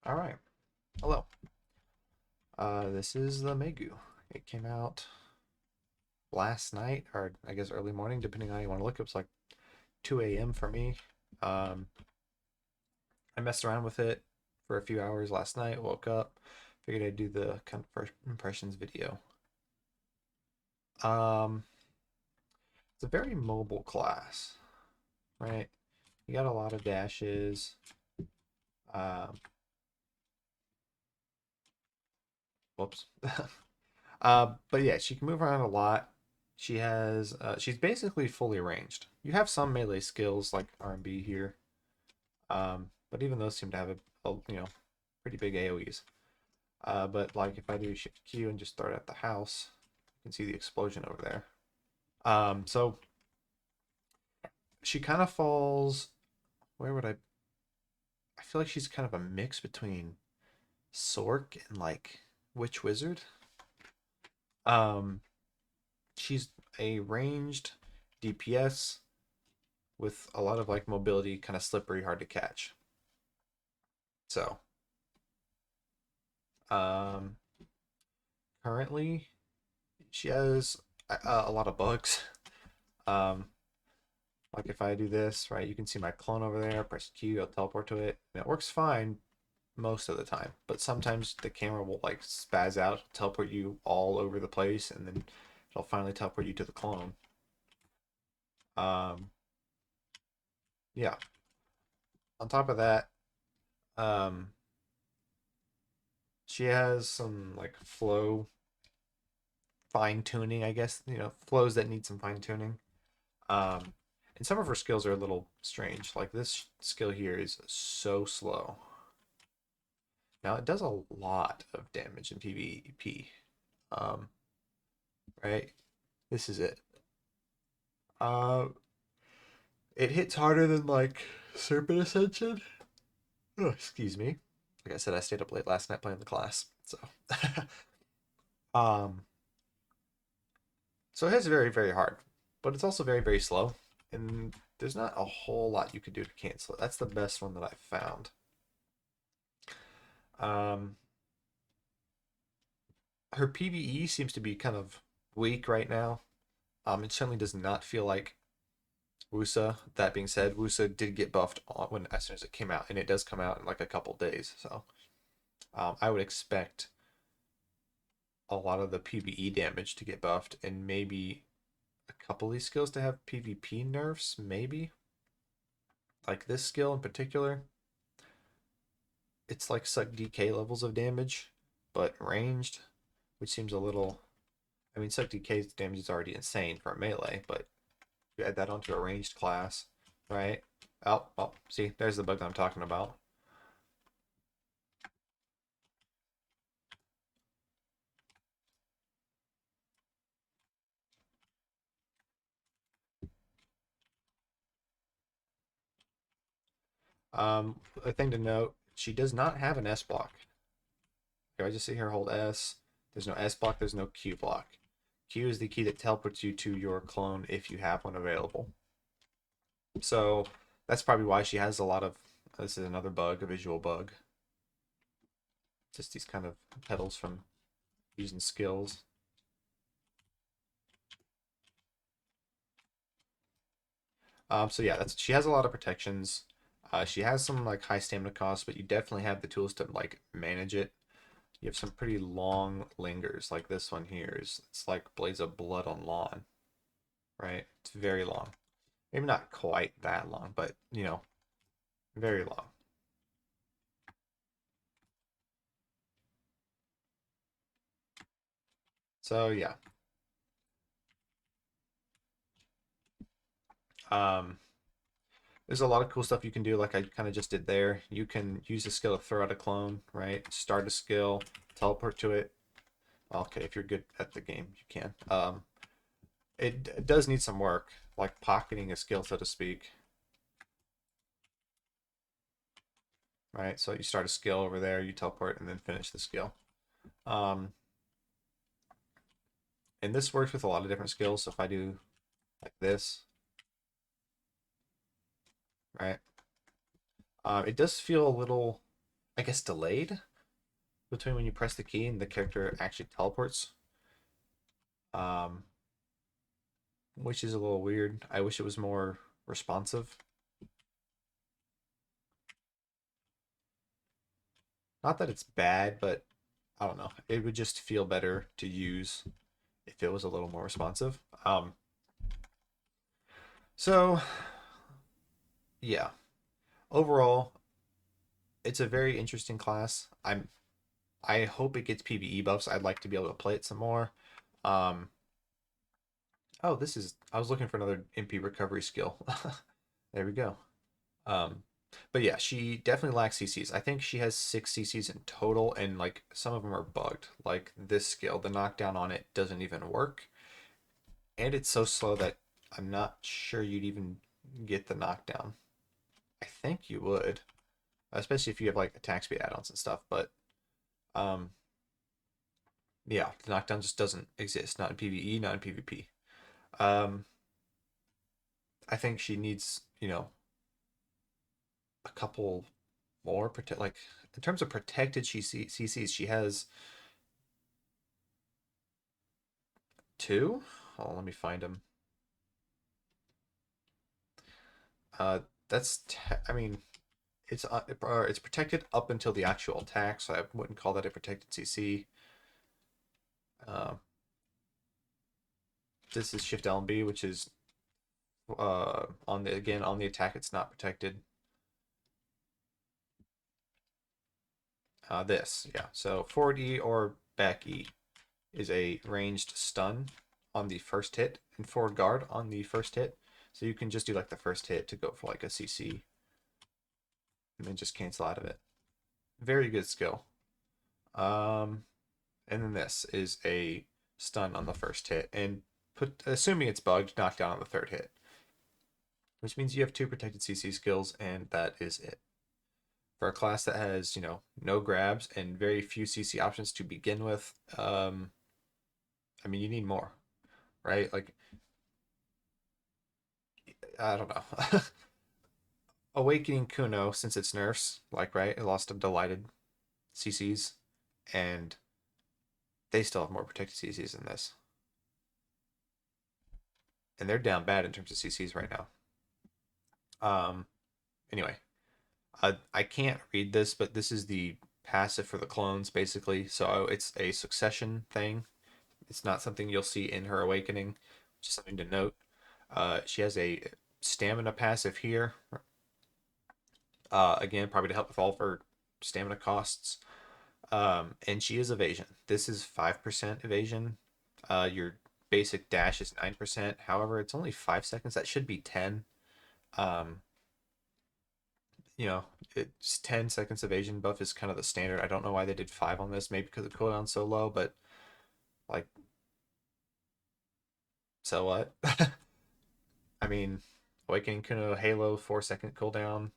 All right. Hello. This is the Maegu. It came out last night, or I guess early morning, depending on how you want to look. It was like 2 a.m. for me. Um, I messed around with it for a few hours last night, woke up, figured I'd do the kind of first impressions video. Um, it's a very mobile class, right? You got a lot of dashes. Um, Whoops. But yeah, she can move around a lot. She's basically fully ranged. You have some melee skills like R&B here, but even those seem to have pretty big AoEs. But like if I do Shift Q and just throw it at the house, you can see the explosion over there. So she kind of falls. Where would I feel like she's kind of a mix between Sork and like Witch Wizard. Um, she's a ranged DPS with a lot of like mobility, kind of slippery, hard to catch. So, um, currently she has a lot of bugs. Um, like if I do this, right, you can see my clone over there. Press Q, I'll teleport to it, and it works fine most of the time. But sometimes the camera will like spaz out, teleport you all over the place, and then it'll finally teleport you to the clone. Um, yeah. On top of that, um, she has some like flow fine tuning, I guess, flows that need some fine tuning. Um, and some of her skills are a little strange. Like this skill here is so slow. Now it does a lot of damage in PvP. Um, right? This is it. Uh, it hits harder than like Serpent Ascension. Oh, excuse me. Like I said, I stayed up late last night playing the class. So, um, so it hits very, very hard, but it's also very, very slow. And there's not a whole lot you could do to cancel it. That's the best one that I've found. Um, Her PVE seems to be kind of weak right now. It certainly does not feel like Wusa. That being said, Wusa did get buffed when as soon as it came out, and it does come out in like a couple days. So I would expect a lot of the PVE damage to get buffed, and maybe a couple of these skills to have PvP nerfs. Maybe like this skill in particular, it's like suck DK levels of damage, but ranged, which seems a little. I mean, suck DK's damage is already insane for a melee, but you add that onto a ranged class, right? Oh, see, there's the bug that I'm talking about. A thing to note, she does not have an S block. If I just sit here hold S, there's no S block, there's no Q block. Q is the key that teleports you to your clone if you have one available. So that's probably why she has a lot of. This is another bug, a visual bug. Just these kind of petals from using skills. So yeah, that's she has a lot of protections. She has some like high stamina costs, but you definitely have the tools to like manage it. You have some pretty long lingers, like this one here is it's like Blades of Blood on lawn, right? It's very long. Maybe not quite that long, but very long. So yeah. Um, there's a lot of cool stuff you can do, like I kind of just did there. You can use a skill to throw out a clone, right? Start a skill, teleport to it. Okay, if you're good at the game, you can. It does need some work, like pocketing a skill, so to speak, right? So you start a skill over there, you teleport, and then finish the skill. Um, and this works with a lot of different skills. So if I do like this, right, it does feel a little. I guess, delayed between when you press the key and the character actually teleports, um, which is a little weird. I wish it was more responsive. Not that it's bad, but I don't know. It would just feel better to use if it was a little more responsive. So yeah, overall, it's a very interesting class. I hope it gets PvE buffs. I'd like to be able to play it some more. Um, oh, this is. I was looking for another MP recovery skill. There we go. Um, but yeah, she definitely lacks CCs. I think she has 6 CCs in total, and like some of them are bugged. Like this skill, the knockdown on it doesn't even work, and it's so slow that I'm not sure you'd even get the knockdown. I think you would, especially if you have like attack speed add-ons and stuff. But um, yeah, the knockdown just doesn't exist. Not in PvE, not in PvP. Um, I think she needs, a couple more protect. Like in terms of protected CCs, she has two. Oh, let me find them. Uh, I mean, it's protected up until the actual attack, so I wouldn't call that a protected CC. Uh, this is Shift L and B, which is on the again on the attack, it's not protected. This, yeah. So forward E or back E is a ranged stun on the first hit and forward guard on the first hit. So you can just do like the first hit to go for like a CC and then just cancel out of it. Very good skill. Um, and then this is a stun on the first hit and assuming it's bugged, knock down on the third hit, which means you have 2 protected CC skills and that is it. For a class that has, no grabs and very few CC options to begin with, I mean, you need more, right? Like, I don't know. Awakening Kuno, since it's nerfs, like, right, it lost a delighted CCs, and they still have more protected CCs than this. And they're down bad in terms of CCs right now. Um, anyway, I can't read this, but this is the passive for the clones, basically. So it's a succession thing. It's not something you'll see in her awakening, which is something to note. She has a stamina passive here. Again, probably to help with all of her stamina costs. And she is evasion. This is 5% evasion. Your basic dash is 9%. However, it's only 5 seconds. That should be 10. Um, you know, it's 10 seconds evasion buff is kind of the standard. I don't know why they did 5 on this. Maybe because the cooldown's so low, but like, so what? I mean, Awakening Kuno Halo 4 second cooldown,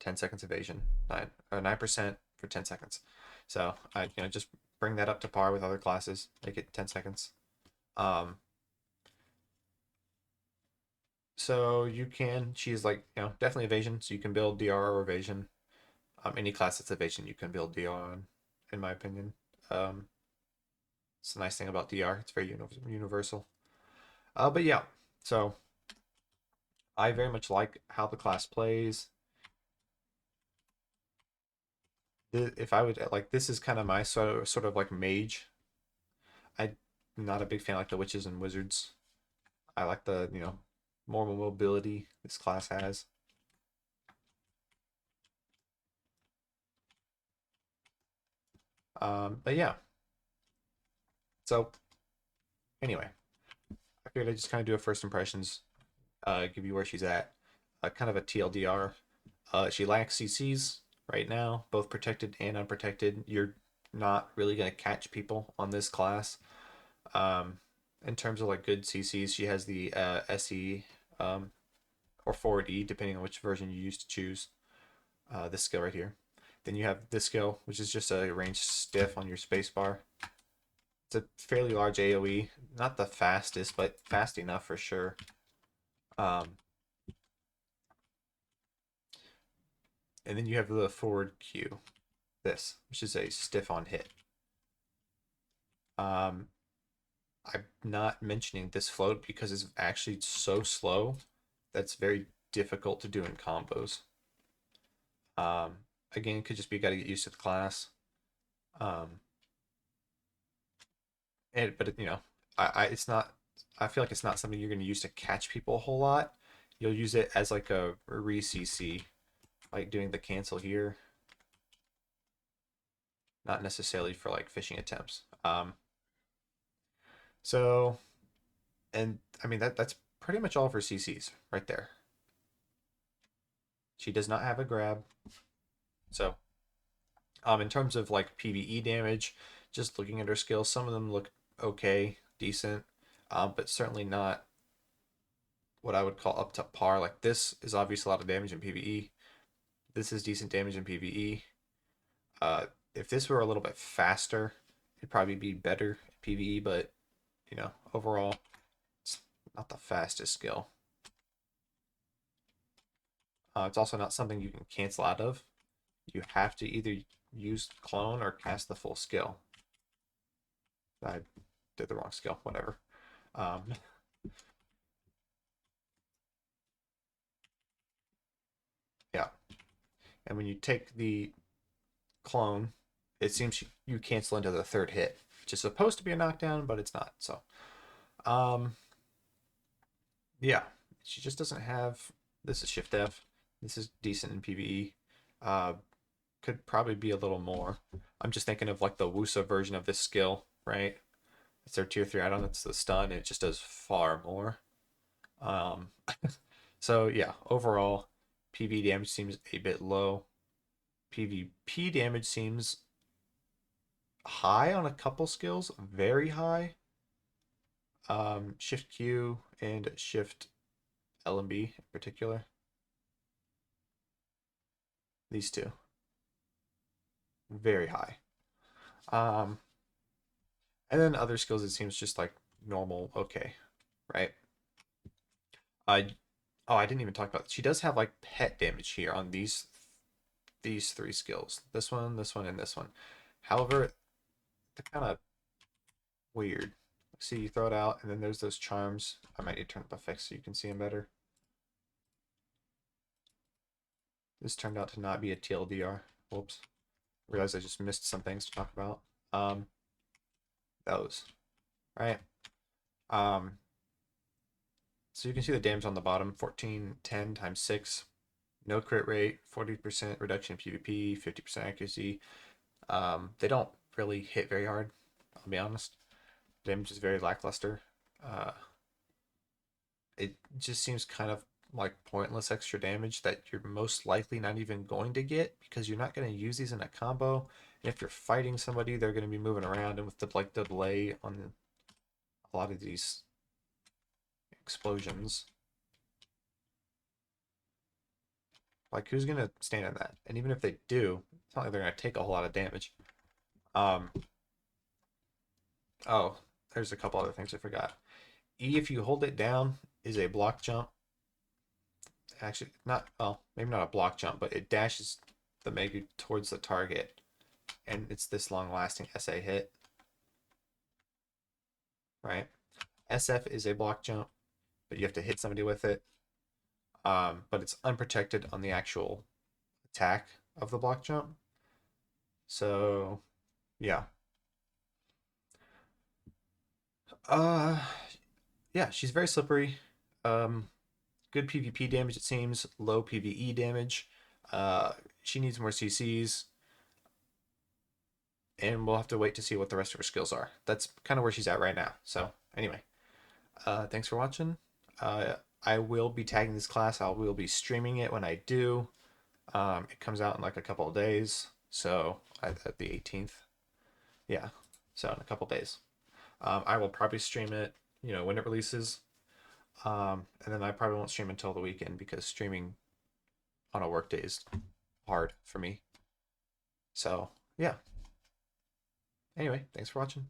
10 seconds evasion, 9% for 10 seconds. So I just bring that up to par with other classes. Make it 10 seconds. Um, so you can. She's like definitely evasion. So you can build DR or evasion. Any class that's evasion you can build DR on, in my opinion. Um, it's the nice thing about DR. It's very universal. But yeah. So I very much like how the class plays. If I would like, this is kind of my sort of like mage. I'm not a big fan like the witches and wizards. I like the more mobility this class has. But yeah. So anyway, I figured I'd just kind of do a first impressions, give you where she's at, kind of a TLDR. She lacks CCs right now, both protected and unprotected. You're not really gonna catch people on this class. Um, in terms of like good CCs, she has the SE or forward E, depending on which version you used to choose. This skill right here. Then you have this skill, which is just a ranged stiff on your spacebar. It's a fairly large AoE, not the fastest, but fast enough for sure. Um, And then you have the forward Q, this, which is a stiff on hit. Um, I'm not mentioning this float because it's actually so slow that's very difficult to do in combos. Um, Again, it could just be got to get used to the class. Um, but you know, it's not. I feel like it's not something you're going to use to catch people a whole lot. You'll use it as like a re-CC, like doing the cancel here, not necessarily for like fishing attempts. So, and I mean that's pretty much all of her CCs right there. She does not have a grab. So, in terms of like PVE damage, just looking at her skills, some of them look okay, decent, but certainly not what I would call up to par. Like this is obviously a lot of damage in PVE. This is decent damage in PVE. Uh, if this were a little bit faster, it'd probably be better in PVE, but you know, overall, it's not the fastest skill. It's also not something you can cancel out of. You have to either use clone or cast the full skill. I did the wrong skill, whatever. Um, yeah. And when you take the clone, it seems you cancel into the third hit, which is supposed to be a knockdown, but it's not. So, um, yeah, she just doesn't have. This is Shift F. This is decent in PvE. Uh, could probably be a little more. I'm just thinking of like the Wusa version of this skill, right? It's their tier 3 add-on. It's the stun. And it just does far more. Um, so yeah, overall, PV damage seems a bit low. PvP damage seems high on a couple skills, very high. Shift Q and Shift LMB in particular. These two, very high. Um, and then other skills, it seems just like normal, okay, right? I Oh, I didn't even talk about. She does have like pet damage here on these three skills. This one, and this one. However, they're kind of weird. See, you throw it out, and then there's those charms. I might need to turn up effects so you can see them better. This turned out to not be a TLDR. Whoops. Realized I just missed some things to talk about. Um, those, right? Um, so you can see the damage on the bottom, 1410 times 6. No crit rate, 40% reduction in PvP, 50% accuracy. They don't really hit very hard, I'll be honest. Damage is very lackluster. Uh, it just seems kind of like pointless extra damage that you're most likely not even going to get because you're not going to use these in a combo. And if you're fighting somebody, they're going to be moving around, and with the delay on a lot of these explosions, like who's going to stand in that? And even if they do, it's not like they're going to take a whole lot of damage. Um, oh, there's a couple other things I forgot. E, if you hold it down, is a block jump. Actually, not, well, maybe not a block jump, but it dashes the Maegu towards the target, and it's this long lasting SA hit, right? SF is a block jump, but you have to hit somebody with it. But it's unprotected on the actual attack of the block jump. So, yeah. Uh, yeah, she's very slippery. Um, Good PvP damage, it seems. Low PvE damage. Uh, she needs more CCs, and we'll have to wait to see what the rest of her skills are. That's kind of where she's at right now. So, anyway, thanks for watching. Uh, I will be tagging this class. I will be streaming it when I do. It comes out in like a couple of days. So, at the 18th. Yeah. So, in a couple of days. I will probably stream it, you know, when it releases. And then I probably won't stream until the weekend because streaming on a work day is hard for me. So, yeah. Anyway, thanks for watching.